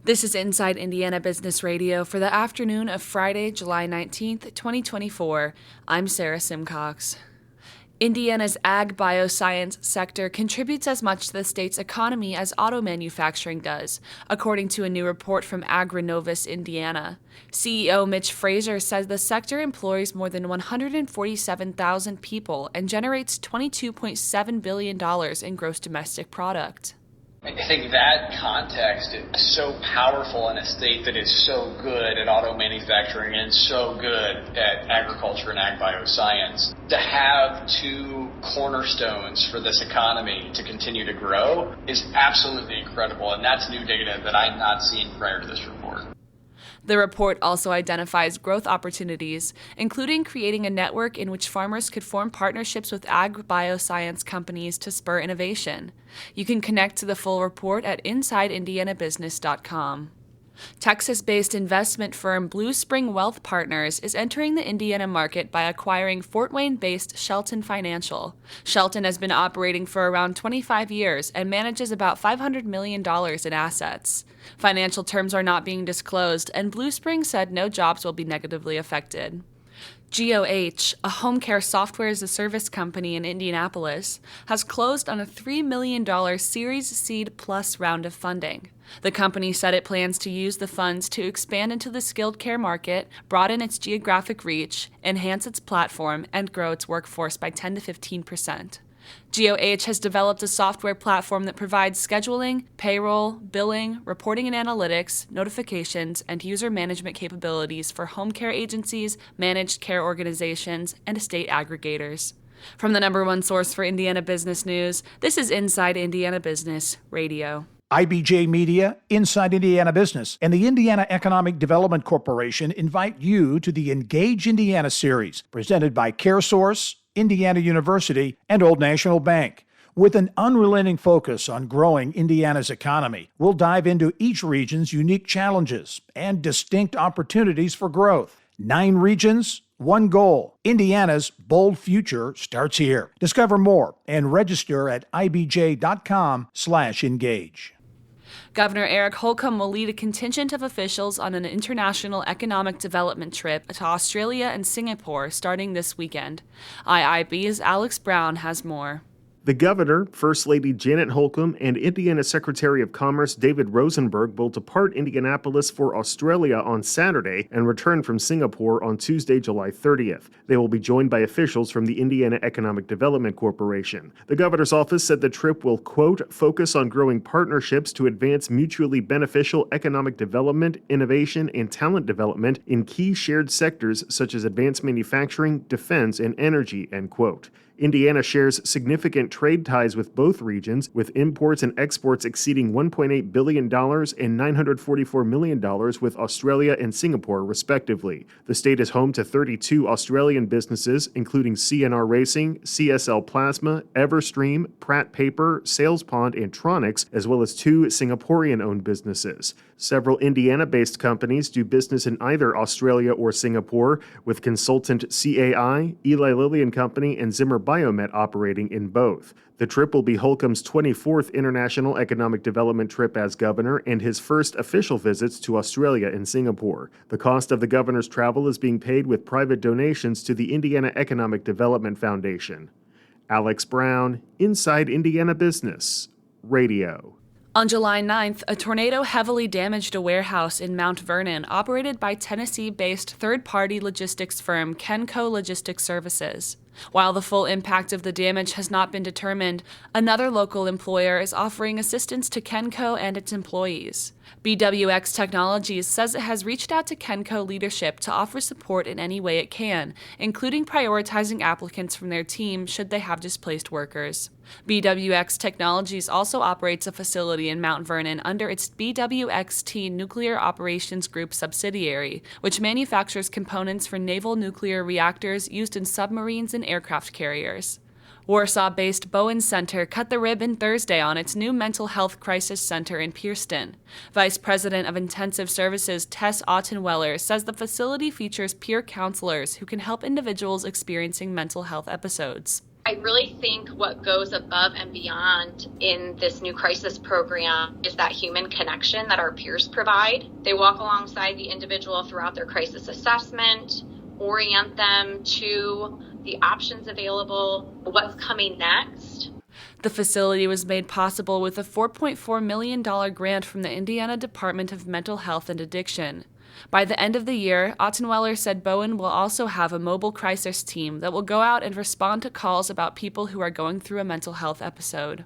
This is Inside Indiana Business Radio for the afternoon of Friday, July 19th, 2024. I'm Sarah Simcox. Indiana's ag bioscience sector contributes as much to the state's economy as auto manufacturing does, according to a new report from AgriNovus Indiana. CEO Mitch Fraser says the sector employs more than 147,000 people and generates $22.7 billion in gross domestic product. I think that context is so powerful in a state that is so good at auto manufacturing and so good at agriculture and ag bioscience. To have two cornerstones for this economy to continue to grow is absolutely incredible, and that's new data that I'm not seeing prior to this report. The report also identifies growth opportunities, including creating a network in which farmers could form partnerships with ag bioscience companies to spur innovation. You can connect to the full report at InsideIndianaBusiness.com. Texas-based investment firm Blue Spring Wealth Partners is entering the Indiana market by acquiring Fort Wayne-based Shelton Financial. Shelton has been operating for around 25 years and manages about $500 million in assets. Financial terms are not being disclosed, and Blue Spring said no jobs will be negatively affected. GOH, a home care software as a service company in Indianapolis, has closed on a $3 million Series Seed Plus round of funding. The company said it plans to use the funds to expand into the skilled care market, broaden its geographic reach, enhance its platform, and grow its workforce by 10 to 15%. GOH has developed a software platform that provides scheduling, payroll, billing, reporting and analytics, notifications, and user management capabilities for home care agencies, managed care organizations, and estate aggregators. From the number one source for Indiana business news, this is Inside Indiana Business Radio. IBJ Media, Inside Indiana Business, and the Indiana Economic Development Corporation invite you to the Engage Indiana series, presented by CareSource, Indiana University, and Old National Bank. With an unrelenting focus on growing Indiana's economy, we'll dive into each region's unique challenges and distinct opportunities for growth. 9 regions, 1 goal. Indiana's bold future starts here. Discover more and register at ibj.com/engage. Governor Eric Holcomb will lead a contingent of officials on an international economic development trip to Australia and Singapore starting this weekend. IIB's Alex Brown has more. The governor, First Lady Janet Holcomb, and Indiana Secretary of Commerce David Rosenberg will depart Indianapolis for Australia on Saturday and return from Singapore on Tuesday, July 30th. They will be joined by officials from the Indiana Economic Development Corporation. The governor's office said the trip will, quote, focus on growing partnerships to advance mutually beneficial economic development, innovation, and talent development in key shared sectors such as advanced manufacturing, defense, and energy, end quote. Indiana shares significant trade ties with both regions, with imports and exports exceeding $1.8 billion and $944 million with Australia and Singapore, respectively. The state is home to 32 Australian businesses, including CNR Racing, CSL Plasma, Everstream, Pratt Paper, SalesPond, and Tronics, as well as 2 Singaporean-owned businesses. Several Indiana-based companies do business in either Australia or Singapore, with consultant CAI, Eli Lilly and Company, and Zimmer Biomet operating in both. The trip will be Holcomb's 24th International Economic Development trip as governor and his first official visits to Australia and Singapore. The cost of the governor's travel is being paid with private donations to the Indiana Economic Development Foundation. Alex Brown, Inside Indiana Business Radio. On July 9th, a tornado heavily damaged a warehouse in Mount Vernon operated by Tennessee-based third-party logistics firm Kenco Logistics Services. While the full impact of the damage has not been determined, another local employer is offering assistance to Kenco and its employees. BWX Technologies says it has reached out to Kenco leadership to offer support in any way it can, including prioritizing applicants from their team should they have displaced workers. BWX Technologies also operates a facility in Mount Vernon under its BWXT Nuclear Operations Group subsidiary, which manufactures components for naval nuclear reactors used in submarines and aircraft carriers. Warsaw-based Bowen Center cut the ribbon Thursday on its new mental health crisis center in Pierceton. Vice President of Intensive Services Tess Ottenweller says the facility features peer counselors who can help individuals experiencing mental health episodes. I really think what goes above and beyond in this new crisis program is that human connection that our peers provide. They walk alongside the individual throughout their crisis assessment, orient them to the options available, what's coming next. The facility was made possible with a $4.4 million grant from the Indiana Department of Mental Health and Addiction. By the end of the year, Ottenweller said Bowen will also have a mobile crisis team that will go out and respond to calls about people who are going through a mental health episode.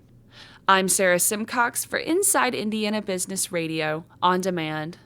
I'm Sarah Simcox for Inside Indiana Business Radio, On Demand.